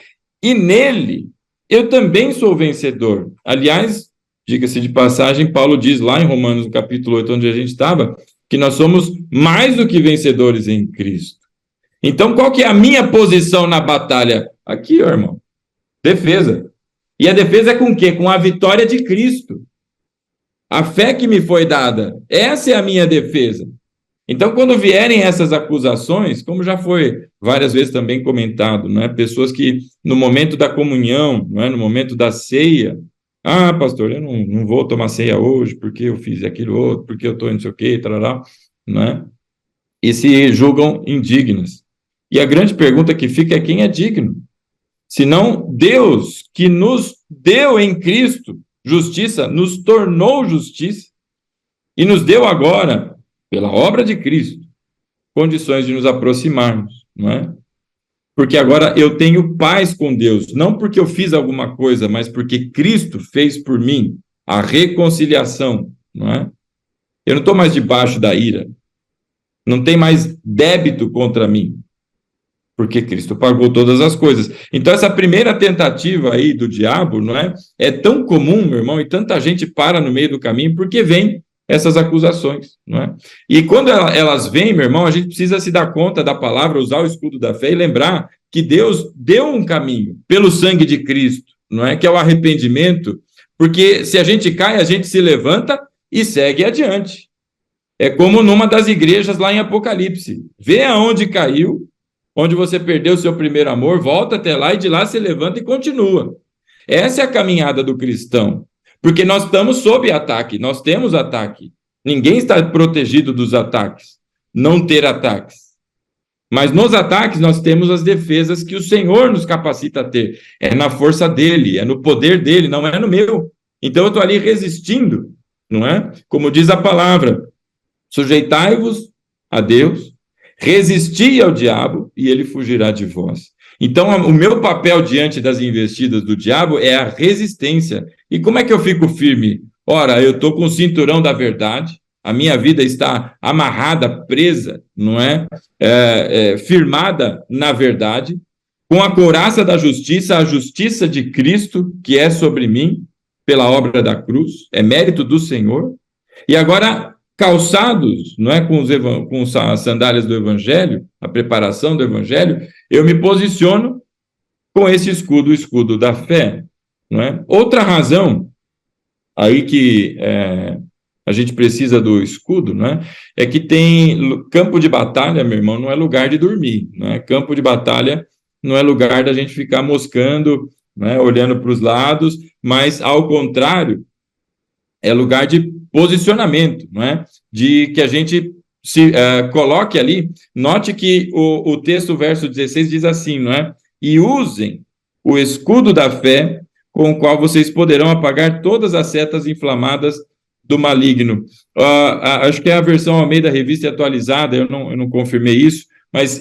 E nele, eu também sou vencedor. Aliás, diga-se de passagem, Paulo diz lá em Romanos, no capítulo 8, onde a gente estava, que nós somos mais do que vencedores em Cristo. Então, qual que é a minha posição na batalha? Aqui, ó, irmão, defesa. E a defesa é com o quê? Com a vitória de Cristo. A fé que me foi dada. Essa é a minha defesa. Então, quando vierem essas acusações, como já foi várias vezes também comentado, não é? Pessoas que no momento da comunhão, não é? No momento da ceia, pastor, eu não vou tomar ceia hoje porque eu fiz aquilo outro, porque eu estou não sei o quê, tarará, não é? E se julgam indignas. E a grande pergunta que fica é quem é digno? Senão Deus, que nos deu em Cristo justiça, nos tornou justiça e nos deu agora, pela obra de Cristo, condições de nos aproximarmos, não é? Porque agora eu tenho paz com Deus, não porque eu fiz alguma coisa, mas porque Cristo fez por mim a reconciliação, não é? Eu não estou mais debaixo da ira, não tem mais débito contra mim, porque Cristo pagou todas as coisas. Então essa primeira tentativa aí do diabo, não é? É tão comum, meu irmão, e tanta gente para no meio do caminho, porque vem essas acusações, não é? E quando elas vêm, meu irmão, a gente precisa se dar conta da palavra, usar o escudo da fé e lembrar que Deus deu um caminho pelo sangue de Cristo, não é? Que é o arrependimento, porque se a gente cai, a gente se levanta e segue adiante. É como numa das igrejas lá em Apocalipse. Vê aonde caiu, onde você perdeu o seu primeiro amor, volta até lá e de lá se levanta e continua. Essa é a caminhada do cristão. Porque nós estamos sob ataque, nós temos ataque. Ninguém está protegido dos ataques, não ter ataques. Mas nos ataques nós temos as defesas que o Senhor nos capacita a ter. É na força dele, é no poder dele, não é no meu. Então eu estou ali resistindo, não é? Como diz a palavra, sujeitai-vos a Deus, resisti ao diabo e ele fugirá de vós. Então, o meu papel diante das investidas do diabo é a resistência. E como é que eu fico firme? Ora, eu estou com o cinturão da verdade, a minha vida está amarrada, presa, não é? Firmada na verdade, com a couraça da justiça, a justiça de Cristo, que é sobre mim, pela obra da cruz, é mérito do Senhor. E agora, calçados, não é, com as sandálias do Evangelho, a preparação do Evangelho, eu me posiciono com esse escudo, o escudo da fé, não é? Outra razão aí que a gente precisa do escudo, não é que tem campo de batalha, meu irmão, não é lugar de dormir, não é? Campo de batalha não é lugar da gente ficar moscando, não é? Olhando para os lados, mas ao contrário, é lugar de posicionamento, não é? De que a gente se coloque ali. Note que o texto, verso 16, diz assim, não é? E usem o escudo da fé, com o qual vocês poderão apagar todas as setas inflamadas do maligno. Acho que é a versão Almeida Revista Atualizada, eu não confirmei isso, mas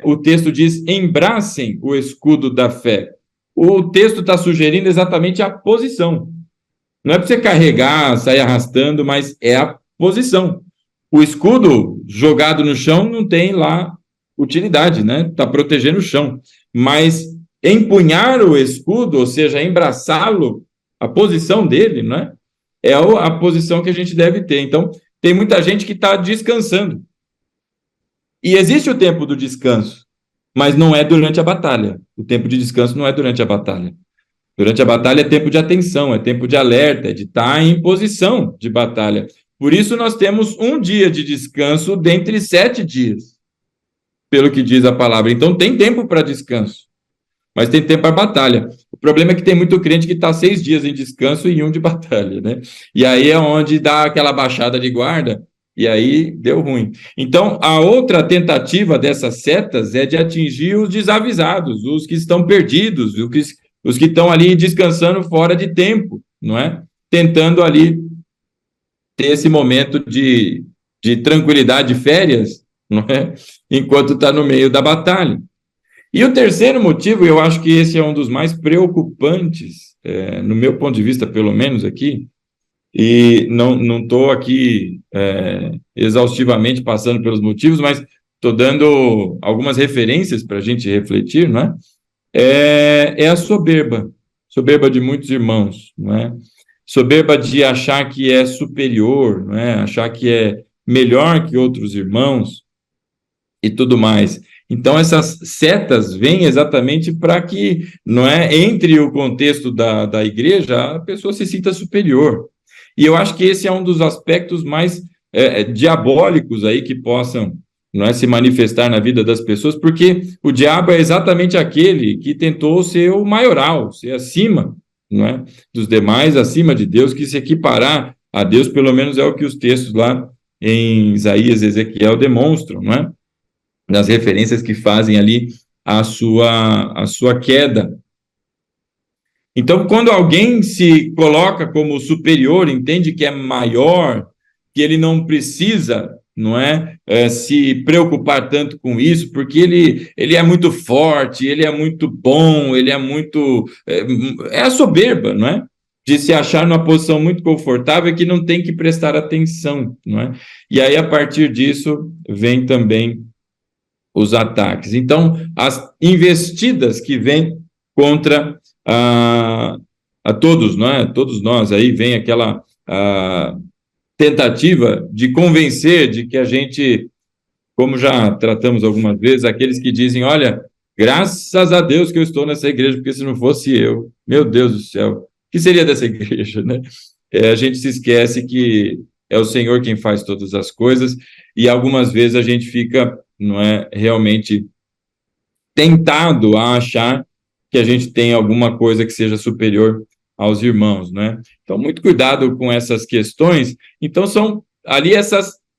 o texto diz: embracem o escudo da fé. O texto está sugerindo exatamente a posição. Não é para você carregar, sair arrastando, mas é a posição. O escudo jogado no chão não tem lá utilidade, né? Está protegendo o chão. Mas empunhar o escudo, ou seja, embraçá-lo, a posição dele, né? É a posição que a gente deve ter. Então, tem muita gente que está descansando. E existe o tempo do descanso, mas não é durante a batalha. O tempo de descanso não é durante a batalha. Durante a batalha é tempo de atenção, é tempo de alerta, é de estar em posição de batalha. Por isso nós temos um dia de descanso dentre 7 dias, pelo que diz a palavra. Então tem tempo para descanso, mas tem tempo para batalha. O problema é que tem muito crente que está 6 dias em descanso e 1 de batalha, né? E aí é onde dá aquela baixada de guarda, e aí deu ruim. Então, a outra tentativa dessas setas é de atingir os desavisados, os que estão perdidos, os que estão ali descansando fora de tempo, não é? Tentando ali ter esse momento de tranquilidade, de férias, não é? Enquanto está no meio da batalha. E o terceiro motivo, eu acho que esse é um dos mais preocupantes, no meu ponto de vista, pelo menos aqui, e não estou aqui exaustivamente passando pelos motivos, mas estou dando algumas referências para a gente refletir, não é? É a soberba de muitos irmãos, não é? Soberba de achar que é superior, não é? Achar que é melhor que outros irmãos e tudo mais. Então, essas setas vêm exatamente para que, não é, entre o contexto da igreja, a pessoa se sinta superior. E eu acho que esse é um dos aspectos mais diabólicos aí que possam, não é, se manifestar na vida das pessoas, porque o diabo é exatamente aquele que tentou ser o maioral, ser acima, não é, dos demais, acima de Deus, que se equiparar a Deus, pelo menos é o que os textos lá em Isaías e Ezequiel demonstram, não é? Das referências que fazem ali a sua queda. Então, quando alguém se coloca como superior, entende que é maior, que ele não precisa, não é, se preocupar tanto com isso, porque ele é muito forte, ele é muito bom, ele é muito... É a soberba, não é? De se achar numa posição muito confortável que não tem que prestar atenção, não é? E aí, a partir disso, vem também os ataques. Então, as investidas que vêm contra a todos, não é? Todos nós, aí vem aquela tentativa de convencer de que a gente, como já tratamos algumas vezes, aqueles que dizem: olha, graças a Deus que eu estou nessa igreja, porque se não fosse eu, meu Deus do céu, o que seria dessa igreja, né? A gente se esquece que é o Senhor quem faz todas as coisas, e algumas vezes a gente fica, não é, realmente tentado a achar que a gente tem alguma coisa que seja superior aos irmãos, né? Então, muito cuidado com essas questões. Então, são ali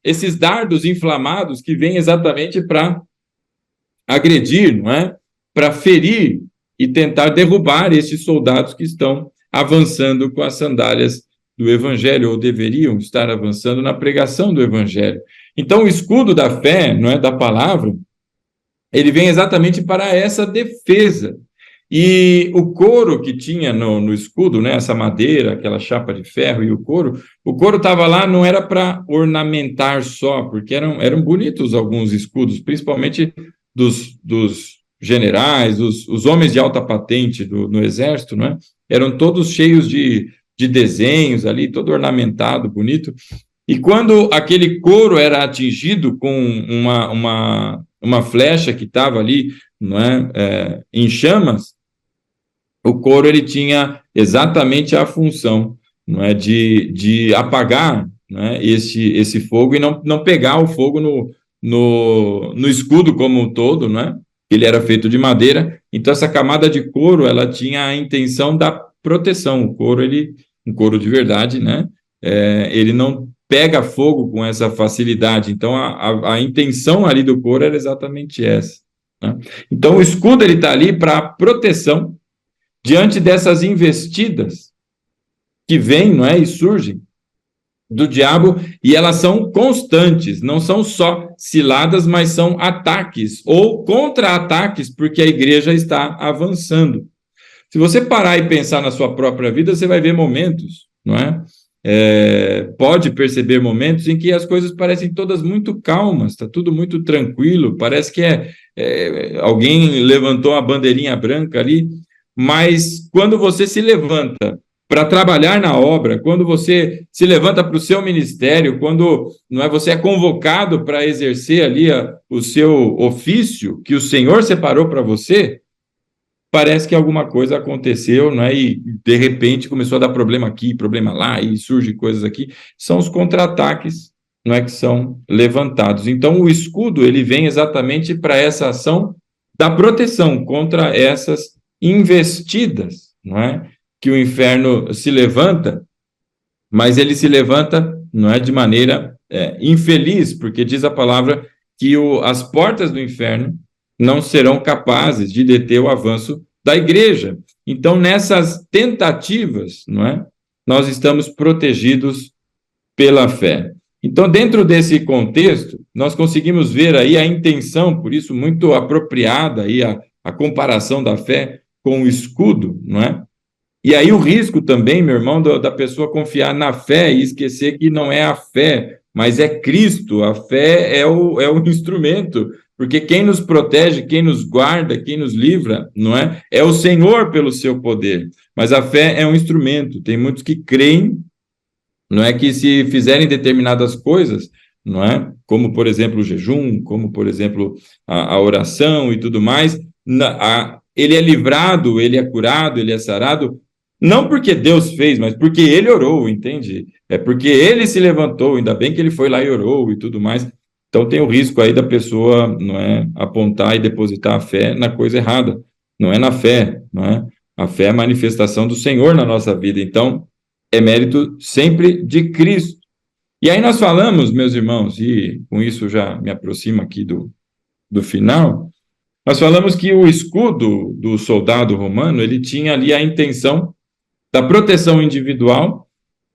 esses dardos inflamados que vêm exatamente para agredir, não é? Para ferir e tentar derrubar esses soldados que estão avançando com as sandálias do Evangelho, ou deveriam estar avançando na pregação do Evangelho. Então, o escudo da fé, não é, da palavra, ele vem exatamente para essa defesa. E o couro que tinha no escudo, né, essa madeira, aquela chapa de ferro e o couro estava lá, não era para ornamentar só, porque eram bonitos alguns escudos, principalmente dos generais, os homens de alta patente no exército, não é? Eram todos cheios de desenhos ali, todo ornamentado, bonito. E quando aquele couro era atingido com uma flecha que estava ali, não é, em chamas, o couro ele tinha exatamente a função, não é, de apagar, não é, esse fogo e não pegar o fogo no escudo como um todo, não é? Ele era feito de madeira, então essa camada de couro ela tinha a intenção da proteção. O couro, um couro de verdade, né? Ele não pega fogo com essa facilidade. Então a intenção ali do couro era exatamente essa, né? Então o escudo ele está ali para proteção diante dessas investidas que vêm, não é, e surgem do diabo, e elas são constantes, não são só ciladas, mas são ataques ou contra-ataques, porque a igreja está avançando. Se você parar e pensar na sua própria vida, você vai ver momentos, não é? Pode perceber momentos em que as coisas parecem todas muito calmas, está tudo muito tranquilo, parece que alguém levantou a bandeirinha branca ali, mas quando você se levanta para trabalhar na obra, quando você se levanta para o seu ministério, quando não é, você é convocado para exercer ali o seu ofício que o Senhor separou para você, parece que alguma coisa aconteceu, não é? E de repente começou a dar problema aqui, problema lá, e surgem coisas aqui. São os contra-ataques, não é, que são levantados. Então, o escudo, ele vem exatamente para essa ação da proteção contra essas investidas, não é? Que o inferno se levanta, mas ele se levanta, não é, de maneira infeliz, porque diz a palavra que as portas do inferno não serão capazes de deter o avanço da igreja. Então, nessas tentativas, não é, nós estamos protegidos pela fé. Então, dentro desse contexto, nós conseguimos ver aí a intenção, por isso muito apropriada aí a comparação da fé com o escudo, não é? E aí o risco também, meu irmão, da pessoa confiar na fé e esquecer que não é a fé, mas é Cristo. A fé é o instrumento, porque quem nos protege, quem nos guarda, quem nos livra, não é? É o Senhor pelo seu poder. Mas a fé é um instrumento. Tem muitos que creem, não é, que se fizerem determinadas coisas, não é? Como, por exemplo, o jejum, como, por exemplo, a oração e tudo mais, ele é livrado, ele é curado, ele é sarado, não porque Deus fez, mas porque ele orou, entende? É porque ele se levantou, ainda bem que ele foi lá e orou e tudo mais. Então tem o risco aí da pessoa, não é, apontar e depositar a fé na coisa errada. Não é na fé, não é? A fé é a manifestação do Senhor na nossa vida. Então, é mérito sempre de Cristo. E aí nós falamos, meus irmãos, e com isso já me aproximo aqui do final, nós falamos que o escudo do soldado romano, ele tinha ali a intenção da proteção individual,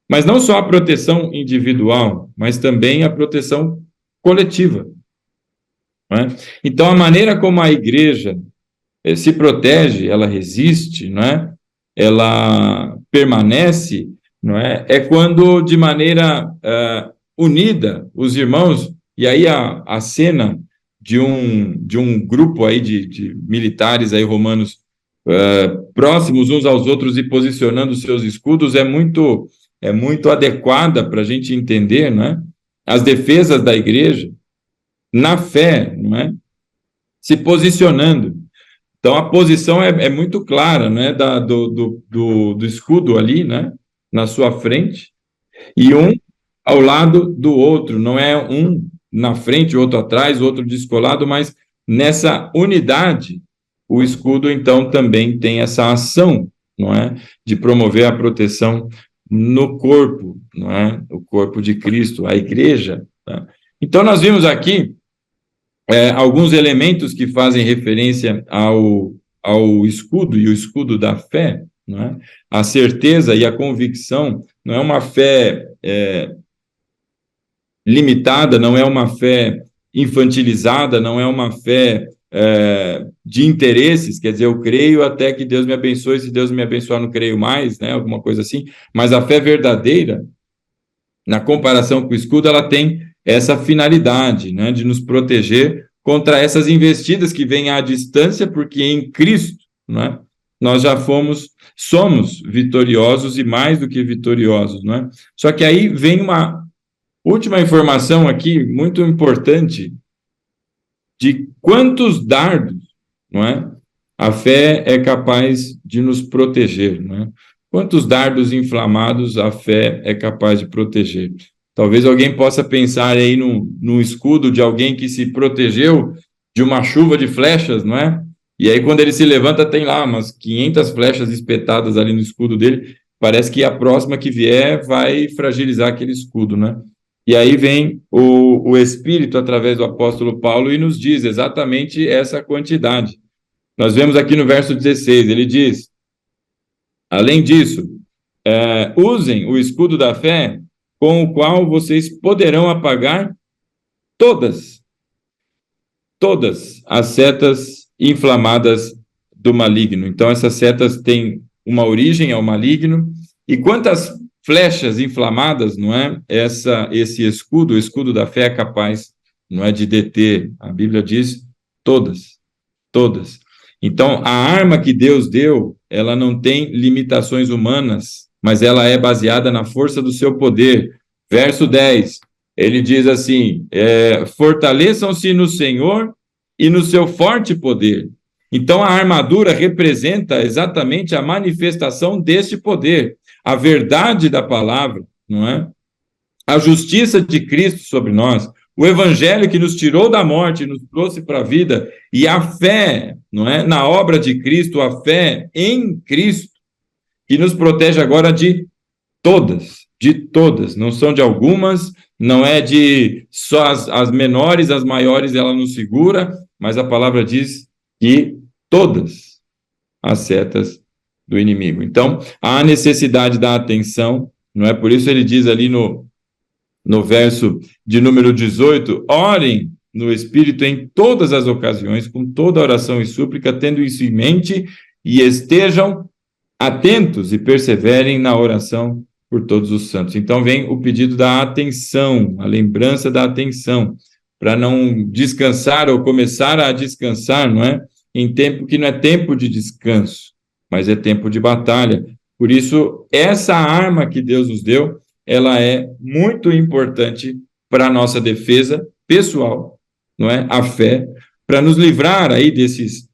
mas não só a proteção individual, mas também a proteção coletiva. Não é? Então, a maneira como a igreja se protege, ela resiste, não é? Ela permanece, não é? É quando, de maneira unida, os irmãos, e aí a cena de um grupo aí de militares aí romanos próximos uns aos outros e posicionando seus escudos é muito adequada para a gente entender, não é? As defesas da igreja na fé, não é? Se posicionando. Então a posição é muito clara, não é? Do escudo ali, né? Na sua frente, e um ao lado do outro, não é um na frente, o outro atrás, o outro descolado, mas nessa unidade. O escudo, então, também tem essa ação, não é? De promover a proteção no corpo, não é? O corpo de Cristo, a igreja. Tá? Então, nós vimos aqui alguns elementos que fazem referência ao escudo e o escudo da fé, não é? A certeza e a convicção não é uma fé limitada, não é uma fé infantilizada, não é uma fé de interesses, quer dizer, eu creio até que Deus me abençoe, se Deus me abençoar não creio mais, né, alguma coisa assim, mas a fé verdadeira, na comparação com o escudo, ela tem essa finalidade, né, de nos proteger contra essas investidas que vêm à distância, porque em Cristo, né, nós já somos vitoriosos e mais do que vitoriosos, né? Só que aí vem uma última informação aqui, muito importante, de quantos dardos, não é? A fé é capaz de nos proteger, não é? Quantos dardos inflamados a fé é capaz de proteger? Talvez alguém possa pensar aí num escudo de alguém que se protegeu de uma chuva de flechas, não é? E aí quando ele se levanta tem lá umas 500 flechas espetadas ali no escudo dele, parece que a próxima que vier vai fragilizar aquele escudo, né? E aí vem o Espírito, através do apóstolo Paulo, e nos diz exatamente essa quantidade. Nós vemos aqui no verso 16, ele diz, além disso, usem o escudo da fé com o qual vocês poderão apagar todas as setas inflamadas do maligno. Então, essas setas têm uma origem ao maligno, e quantas flechas inflamadas, não é? Esse escudo, o escudo da fé é capaz, não é, de deter. A Bíblia diz todas. Então, a arma que Deus deu, ela não tem limitações humanas, mas ela é baseada na força do seu poder. Verso 10, ele diz assim, fortaleçam-se no Senhor e no seu forte poder. Então, a armadura representa exatamente a manifestação deste poder, a verdade da palavra, não é? A justiça de Cristo sobre nós, o evangelho que nos tirou da morte e nos trouxe para a vida, e a fé, não é, na obra de Cristo, a fé em Cristo, que nos protege agora de todas, não são de algumas, não é de só as menores, as maiores ela nos segura, mas a palavra diz que todas as setas do inimigo. Então, há necessidade da atenção, não é? Por isso ele diz ali no verso de número 18, orem no Espírito em todas as ocasiões, com toda oração e súplica, tendo isso em mente, e estejam atentos e perseverem na oração por todos os santos. Então vem o pedido da atenção, a lembrança da atenção, para não descansar ou começar a descansar, não é? Em tempo que não é tempo de descanso, mas é tempo de batalha. Por isso, essa arma que Deus nos deu, ela é muito importante para a nossa defesa pessoal, não é? A fé, para nos livrar aí desses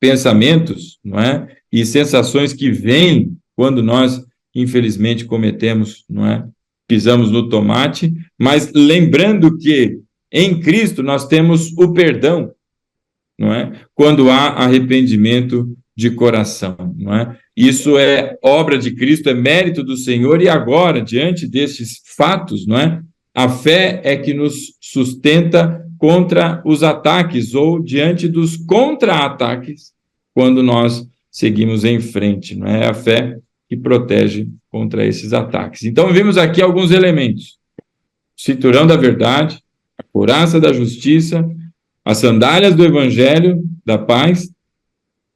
pensamentos, não é? E sensações que vêm quando nós, infelizmente, cometemos, não é? Pisamos no tomate, mas lembrando que em Cristo nós temos o perdão, não é? Quando há arrependimento de coração, não é? Isso é obra de Cristo, é mérito do Senhor, e agora, diante destes fatos, não é? A fé é que nos sustenta contra os ataques, ou diante dos contra-ataques, quando nós seguimos em frente, não é? A fé que protege contra esses ataques. Então, vimos aqui alguns elementos: o cinturão da verdade, a couraça da justiça, as sandálias do evangelho, da paz,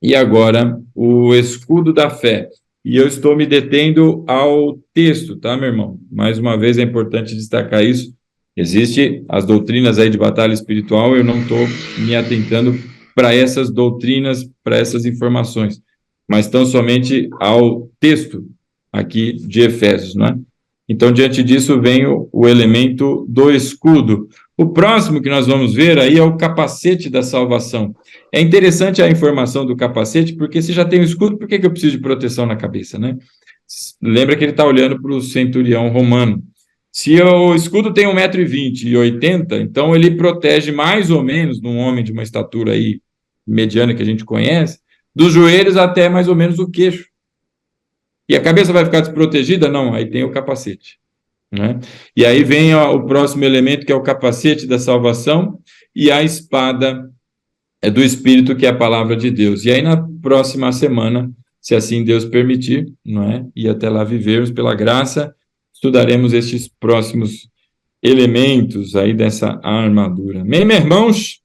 e agora o escudo da fé. E eu estou me detendo ao texto, tá, meu irmão? Mais uma vez é importante destacar isso. Existem as doutrinas aí de batalha espiritual, eu não estou me atentando para essas doutrinas, para essas informações, mas tão somente ao texto aqui de Efésios, não é? Então, diante disso, vem o elemento do escudo. O próximo que nós vamos ver aí é o capacete da salvação. É interessante a informação do capacete, porque se já tem o escudo, por que eu preciso de proteção na cabeça, né? Lembra que ele está olhando para o centurião romano. Se o escudo tem 1,20 m e 80, então ele protege mais ou menos, num homem de uma estatura aí mediana que a gente conhece, dos joelhos até mais ou menos o queixo. E a cabeça vai ficar desprotegida? Não, aí tem o capacete, né? E aí vem o próximo elemento, que é o capacete da salvação, e a espada do Espírito, que é a palavra de Deus. E aí na próxima semana, se assim Deus permitir, não é? E até lá vivermos pela graça, estudaremos estes próximos elementos aí dessa armadura. Amém, meus irmãos?